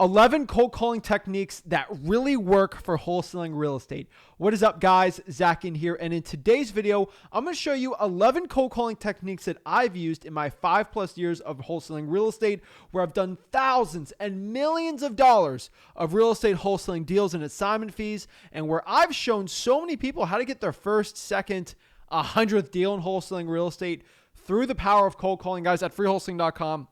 11 cold calling techniques that really work for wholesaling real estate. What is up, guys? Zach Ginn here. And in today's video, I'm going to show you 11 cold calling techniques that I've used in my 5+ years of wholesaling real estate, where I've done thousands and millions of dollars of real estate wholesaling deals and assignment fees, and where I've shown so many people how to get their first, second, 100th deal in wholesaling real estate through the power of cold calling. Guys, at freewholesaling.com,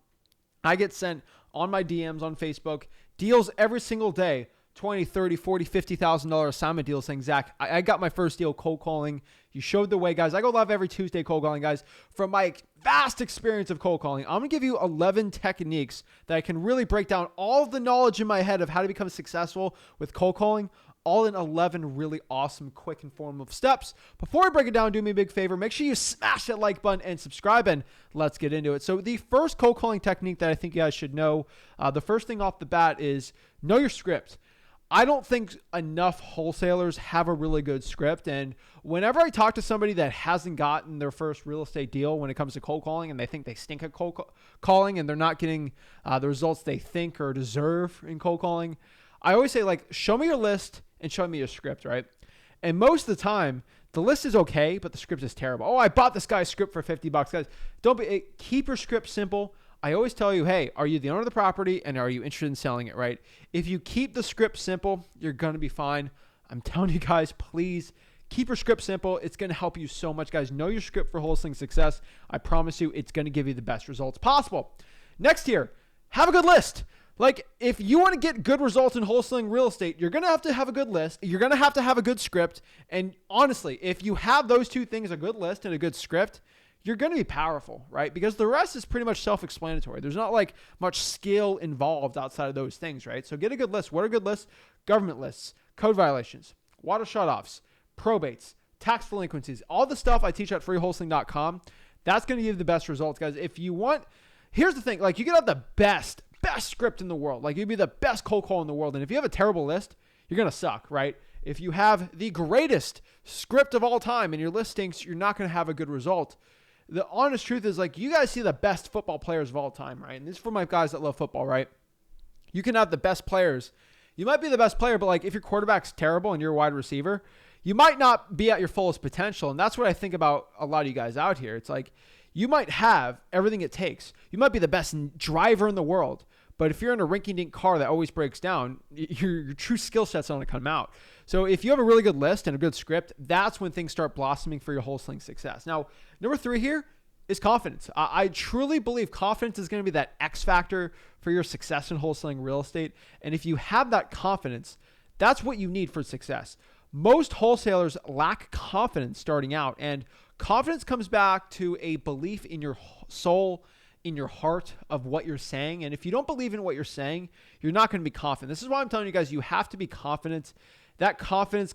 I get sent on my DMs on Facebook deals every single day, $20, $30, $40, $50,000 assignment deals, saying, Zach, I got my first deal cold calling. You showed the way, guys. I go live every Tuesday cold calling, guys. From my vast experience of cold calling, I'm going to give you 11 techniques that I can really break down all of the knowledge in my head of how to become successful with cold calling, all in 11 really awesome, quick, informative steps. Before I break it down, do me a big favor. Make sure you smash that like button and subscribe, and let's get into it. So the first cold calling technique that I think you guys should know, the first thing off the bat is know your script. I don't think enough wholesalers have a really good script. And whenever I talk to somebody that hasn't gotten their first real estate deal when it comes to cold calling, and they think they stink at cold calling and they're not getting the results they think or deserve in cold calling, I always say, like, show me your list and show me your script, right? And most of the time, the list is okay, but the script is terrible. Oh, I bought this guy's script for $50. Guys, keep your script simple. I always tell you, hey, are you the owner of the property, and are you interested in selling it, right? If you keep the script simple, you're going to be fine. I'm telling you guys, please keep your script simple. It's going to help you so much, guys. Know your script for wholesaling success. I promise you, it's going to give you the best results possible. Next here, have a good list. Like, if you want to get good results in wholesaling real estate, you're going to have a good list. You're going to have a good script. And honestly, if you have those two things, a good list and a good script, you're going to be powerful, right? Because the rest is pretty much self-explanatory. There's not like much skill involved outside of those things, right? So get a good list. What are good lists? Government lists, code violations, water shutoffs, probates, tax delinquencies, all the stuff I teach at freewholesaling.com. That's going to give you the best results, guys. If you want, here's the thing, like, you can have the best script in the world. Like, you'd be the best cold call in the world. And if you have a terrible list, you're going to suck, right? If you have the greatest script of all time and your list stinks, you're not going to have a good result. The honest truth is, like, you guys see the best football players of all time, right? And this is for my guys that love football, right? You can have the best players. You might be the best player, but like, if your quarterback's terrible and you're a wide receiver, you might not be at your fullest potential. And that's what I think about a lot of you guys out here. It's like, you might have everything it takes. You might be the best driver in the world, but if you're in a rinky-dink car that always breaks down, your true skill set's not going to come out. So if you have a really good list and a good script, that's when things start blossoming for your wholesaling success. Now, number 3 here is confidence. I truly believe confidence is going to be that X factor for your success in wholesaling real estate. And if you have that confidence, that's what you need for success. Most wholesalers lack confidence starting out, and confidence comes back to a belief in your soul, in your heart, of what you're saying. And if you don't believe in what you're saying, you're not going to be confident. This is why I'm telling you guys, you have to be confident. That confidence,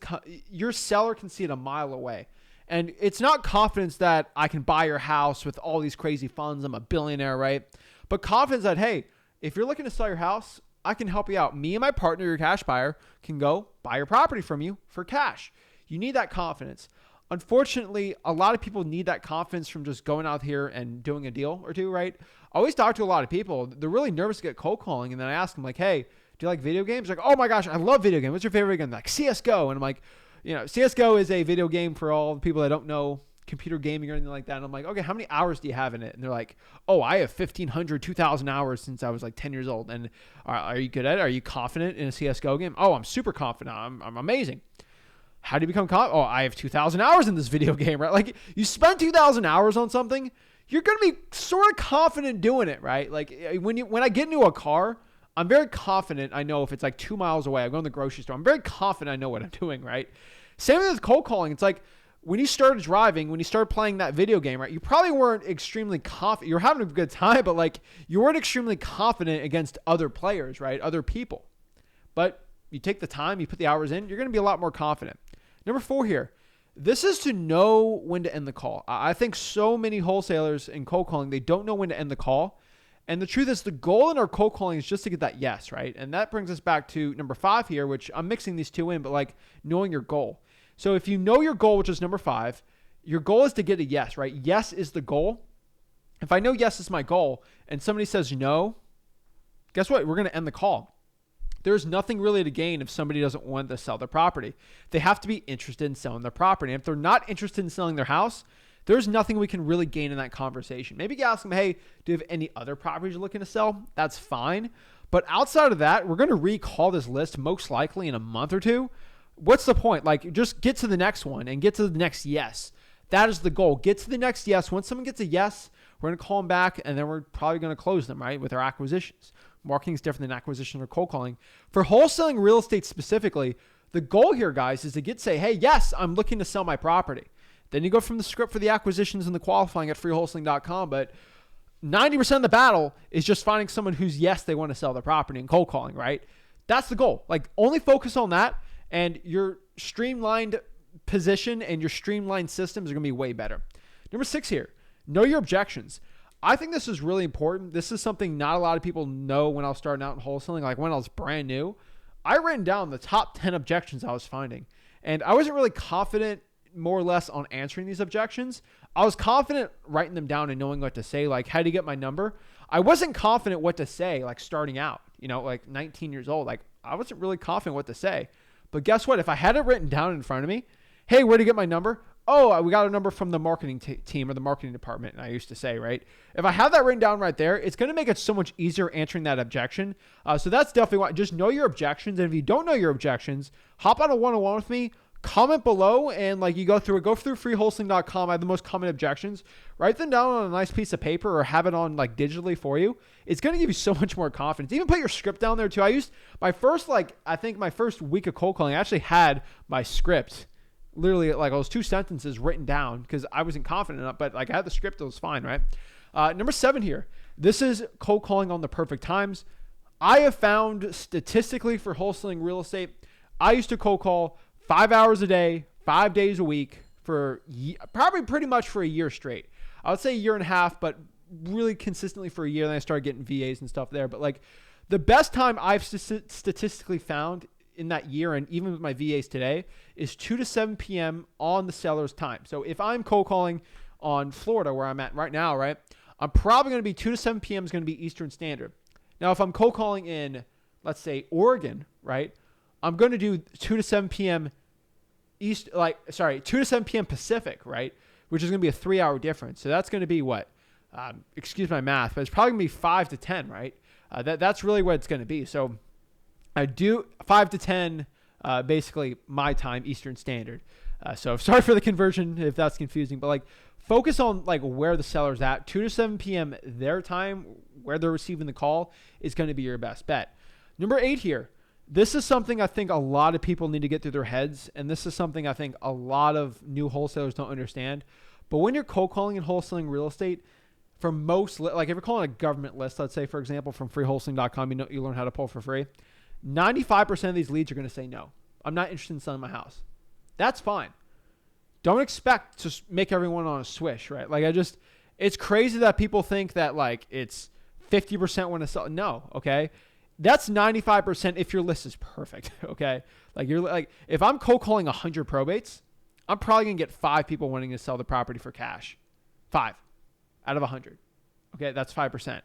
your seller can see it a mile away. And it's not confidence that I can buy your house with all these crazy funds, I'm a billionaire, right? But confidence that, hey, if you're looking to sell your house, I can help you out. Me and my partner, your cash buyer, can go buy your property from you for cash. You need that confidence. Unfortunately, a lot of people need that confidence from just going out here and doing a deal or two, right? I always talk to a lot of people. They're really nervous to get cold calling. And then I ask them, like, hey, do you like video games? Like, oh my gosh, I love video games. What's your favorite game? They're like, CSGO. And I'm like, CSGO is a video game for all the people that don't know computer gaming or anything like that. And I'm like, okay, how many hours do you have in it? And they're like, oh, I have 1,500, 2,000 hours since I was like 10 years old. And are you good at it? Are you confident in a CSGO game? Oh, I'm super confident. I'm amazing. How do you become confident? Oh, I have 2,000 hours in this video game, right? Like, you spend 2,000 hours on something, you're going to be sort of confident doing it, right? Like, when I get into a car, I'm very confident. I know if it's like 2 miles away, I'm going to the grocery store, I'm very confident I know what I'm doing, right? Same with cold calling. It's like, when you started driving, when you started playing that video game, right, you probably weren't extremely confident. You were having a good time, but like, you weren't extremely confident against other players, right? Other people. But you take the time, you put the hours in, you're going to be a lot more confident. Number 4 here, this is to know when to end the call. I think so many wholesalers in cold calling, they don't know when to end the call. And the truth is, the goal in our cold calling is just to get that yes, right? And that brings us back to number 5 here, which I'm mixing these two in, but like, knowing your goal. So if you know your goal, which is number 5, your goal is to get a yes, right? Yes is the goal. If I know yes is my goal and somebody says no, guess what? We're going to end the call. There's nothing really to gain if somebody doesn't want to sell their property. They have to be interested in selling their property. And if they're not interested in selling their house, there's nothing we can really gain in that conversation. Maybe you ask them, hey, do you have any other properties you're looking to sell? That's fine. But outside of that, we're going to recall this list most likely in a month or two. What's the point? Like, just get to the next one and get to the next yes. That is the goal. Get to the next yes. Once someone gets a yes, we're going to call them back, and then we're probably going to close them, right, with our acquisitions. Marketing is different than acquisition or cold calling. For wholesaling real estate specifically, the goal here, guys, is to say, hey, yes, I'm looking to sell my property. Then you go from the script for the acquisitions and the qualifying at freewholesaling.com, but 90% of the battle is just finding someone who's, yes, they want to sell their property and cold calling, right? That's the goal. Like, only focus on that, and your streamlined position and your streamlined systems are going to be way better. Number 6 here, know your objections. I think this is really important. This is something not a lot of people know when I was starting out in wholesaling. Like when I was brand new, I written down the top 10 objections I was finding. And I wasn't really confident more or less on answering these objections. I was confident writing them down and knowing what to say. Like, how do you get my number? I wasn't confident what to say, like starting out, like 19 years old. Like, I wasn't really confident what to say. But guess what? If I had it written down in front of me, hey, where do you get my number? Oh, we got a number from the marketing team or the marketing department, I used to say, right? If I have that written down right there, it's going to make it so much easier answering that objection. So that's definitely why. Just know your objections. And if you don't know your objections, hop on a one-on-one with me, comment below, and like you go through freewholesaling.com. I have the most common objections. Write them down on a nice piece of paper or have it on like digitally for you. It's going to give you so much more confidence. Even put your script down there too. I used my first, I think my first week of cold calling, I actually had my script. Literally, like, those 2 sentences written down because I wasn't confident enough, but like I had the script, it was fine, right? Number 7 here. This is cold calling on the perfect times. I have found statistically for wholesaling real estate, I used to cold call 5 hours a day, 5 days a week for probably pretty much for a year straight. I would say a year and a half, but really consistently for a year. Then I started getting VAs and stuff there. But like the best time I've statistically found in that year, and even with my VAs today, is 2 to 7 p.m. on the seller's time. So if I'm cold calling on Florida, where I'm at right now, right, I'm probably going to be 2 to 7 p.m. is going to be Eastern Standard. Now, if I'm cold calling in, let's say, Oregon, right, I'm going to do 2 to 7 p.m. 2 to 7 p.m. Pacific, right, which is going to be a 3-hour difference. So that's going to be what? Excuse my math, but it's probably going to be 5 to 10, right? That's really what it's going to be. So I do 5 to 10, basically my time, Eastern Standard. So sorry for the conversion if that's confusing, but like focus on like where the seller's at. 2 to 7 p.m. their time, where they're receiving the call, is going to be your best bet. Number 8 here. This is something I think a lot of people need to get through their heads, and this is something I think a lot of new wholesalers don't understand. But when you're cold calling and wholesaling real estate, for most, like if you're calling a government list, let's say, for example, from freewholesaling.com, you learn how to pull for free. 95% of these leads are going to say, no, I'm not interested in selling my house. That's fine. Don't expect to make everyone on a swish, right? Like it's crazy that people think that like it's 50% want to sell. No, okay? That's 95% if your list is perfect, okay? Like if I'm cold calling 100 probates, I'm probably going to get 5 people wanting to sell the property for cash. 5 out of 100. Okay, that's 5%. And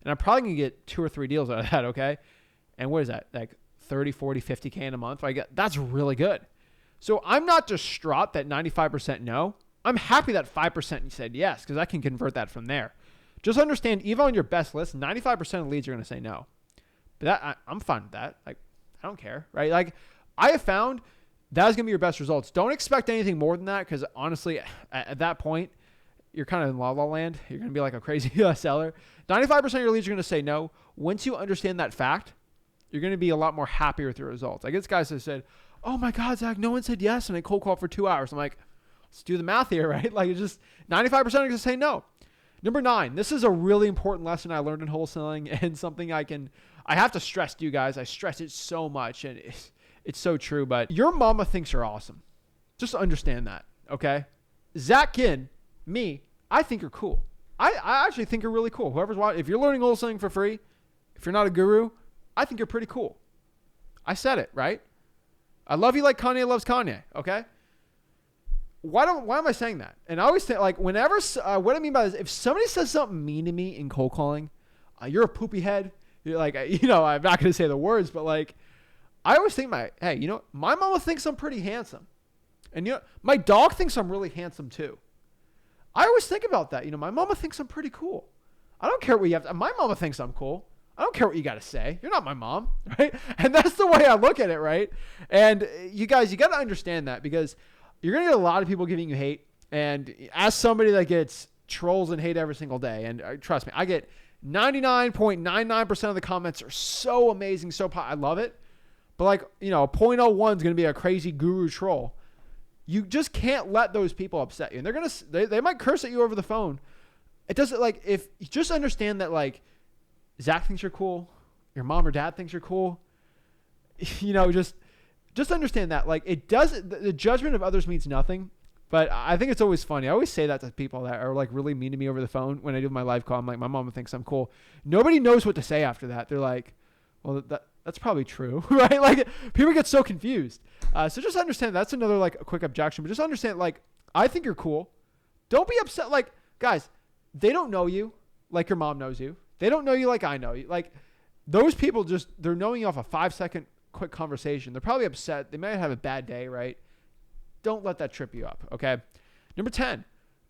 I'm probably going to get 2 or 3 deals out of that, okay? And what is that? Like 30, 40, 50K in a month? That's really good. So I'm not distraught that 95% no. I'm happy that 5% said yes, because I can convert that from there. Just understand, even on your best list, 95% of leads are going to say no. But I'm fine with that. Like, I don't care, right? Like, I have found that is going to be your best results. Don't expect anything more than that, because honestly, at that point, you're kind of in la-la land. You're going to be like a crazy seller. 95% of your leads are going to say no. Once you understand that fact, you're going to be a lot more happier with your results. I get guys that said, oh my God, Zach, no one said yes, and I cold called for 2 hours. I'm like, let's do the math here, right? Like, it's just 95% are going to say no. Number 9, this is a really important lesson I learned in wholesaling, and something I have to stress to you guys. I stress it so much, and it's so true, but your mama thinks you're awesome. Just understand that, okay? Zach Ginn, me, I think you're cool. I actually think you're really cool. Whoever's watching, if you're learning wholesaling for free, if you're not a guru, I think you're pretty cool. I said it, right? I love you like Kanye loves Kanye, okay? Why am I saying that? And I always think, like, whenever, what I mean by this, if somebody says something mean to me in cold calling, you're a poopy head. You're like, I'm not going to say the words, but like, I always think hey, my mama thinks I'm pretty handsome. And my dog thinks I'm really handsome too. I always think about that. My mama thinks I'm pretty cool. I don't care what you have to, my mama thinks I'm cool. I don't care what you got to say. You're not my mom, right? And that's the way I look at it, right? And you guys, you got to understand that, because you're going to get a lot of people giving you hate. And as somebody that gets trolls and hate every single day, and trust me, I get 99.99% of the comments are so amazing, I love it. But like, 0.01 is going to be a crazy guru troll. You just can't let those people upset you. And they might curse at you over the phone. It doesn't, like, if you just understand that, like, Zach thinks you're cool, your mom or dad thinks you're cool, just understand that, like, the judgment of others means nothing. But I think it's always funny. I always say that to people that are like really mean to me over the phone when I do my live call. I'm like, my mom thinks I'm cool. Nobody knows what to say after that. They're like, well, that's probably true, right? Like, people get so confused. So just understand that's another like a quick objection. But just understand, like, I think you're cool. Don't be upset. Like, guys, they don't know you like your mom knows you. They don't know you like I know you. Like, those people they're knowing you off a 5-second quick conversation. They're probably upset. They might have a bad day, right? Don't let that trip you up, okay? Number 10,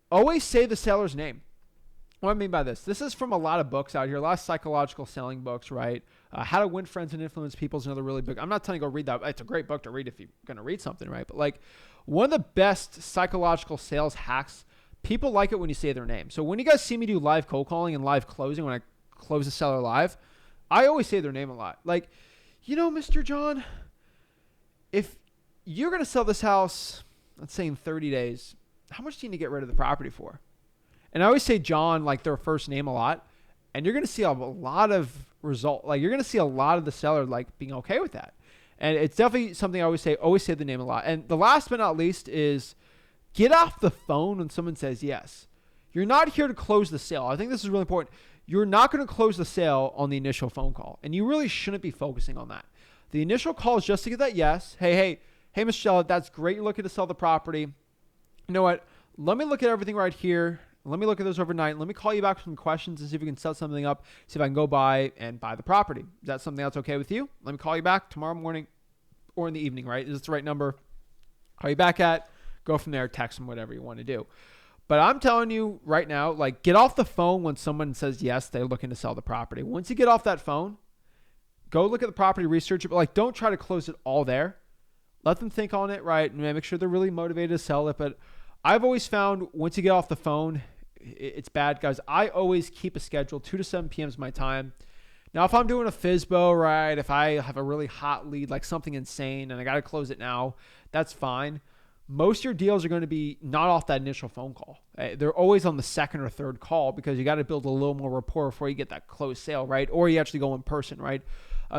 always say the seller's name. What do I mean by this? This is from a lot of books out here, a lot of psychological selling books, right? How to Win Friends and Influence People is another really big. I'm not telling you to go read that. It's a great book to read if you're going to read something, right? But like, one of the best psychological sales hacks, people like it when you say their name. So when you guys see me do live cold calling and live closing, when I close a seller live, I always say their name a lot. Like, Mr. John, if you're going to sell this house, let's say in 30 days, how much do you need to get rid of the property for? And I always say John, like their first name, a lot. And you're going to see a lot of you're going to see a lot of the seller like being okay with that. And it's definitely something I always say the name a lot. And the last but not least is get off the phone when someone says yes. You're not here to close the sale. I think this is really important. You're not going to close the sale on the initial phone call. And you really shouldn't be focusing on that. The initial call is just to get that yes. Hey, Michelle, that's great. You're looking to sell the property. You know what? Let me look at everything right here. Let me look at those overnight. Let me call you back with some questions and see if we can set something up. See if I can go by and buy the property. Is that something that's okay with you? Let me call you back tomorrow morning or in the evening, right? Is this the right number? Call you back at, go from there, text them, whatever you want to do. But I'm telling you right now, like, get off the phone when someone says yes, they're looking to sell the property. Once you get off that phone, go look at the property, research it, but like, don't try to close it all there. Let them think on it, right? And make sure they're really motivated to sell it. But I've always found once you get off the phone, it's bad, guys. I always keep a schedule. 2 to 7 p.m. is my time. Now, if I'm doing a FSBO, right, if I have a really hot lead, like something insane, and I got to close it now, that's fine. Most of your deals are going to be not off that initial phone call. They're always on the second or third call because you got to build a little more rapport before you get that closed sale, right? Or you actually go in person, right?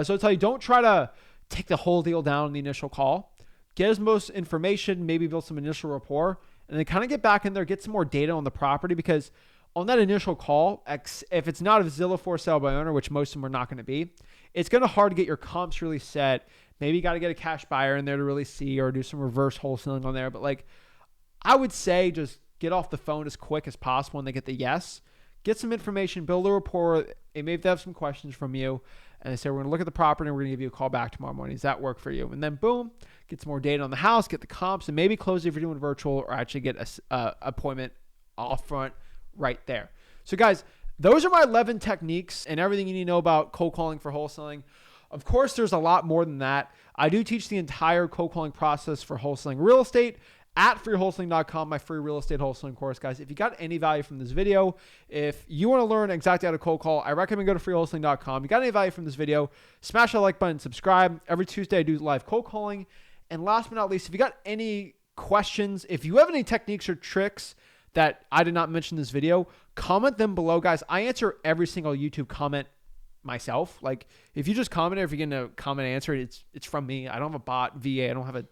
So I tell you, don't try to take the whole deal down in the initial call. Get as most information, maybe build some initial rapport, and then kind of get back in there, get some more data on the property, because on that initial call, if it's not a Zillow for sale by owner, which most of them are not going to be, it's going to hard to get your comps really set. Maybe you got to get a cash buyer in there to really see, or do some reverse wholesaling on there. But like, I would say just get off the phone as quick as possible when they get the yes. Get some information, build a rapport. They may have some questions from you. And they say, we're going to look at the property and we're going to give you a call back tomorrow morning. Does that work for you? And then boom, get some more data on the house, get the comps, and maybe close if you're doing virtual, or actually get a appointment off front right there. So guys, those are my 11 techniques and everything you need to know about cold calling for wholesaling. Of course, there's a lot more than that. I do teach the entire cold calling process for wholesaling real estate at freewholesaling.com, my free real estate wholesaling course, guys. If you got any value from this video, if you want to learn exactly how to cold call, I recommend go to freewholesaling.com. If you got any value from this video, smash that like button, subscribe. Every Tuesday, I do live cold calling. And last but not least, if you got any questions, if you have any techniques or tricks that I did not mention in this video, comment them below, guys. I answer every single YouTube comment myself. Like, if you just comment it, if you're going to comment and answer it, it's from me. I don't have a bot, VA. I don't have a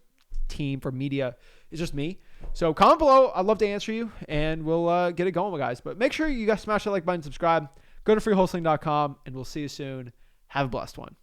team for media. It's just me. So comment below. I'd love to answer you, and we'll get it going, guys. But make sure you guys smash that like button, subscribe, go to freewholesaling.com, and we'll see you soon. Have a blessed one.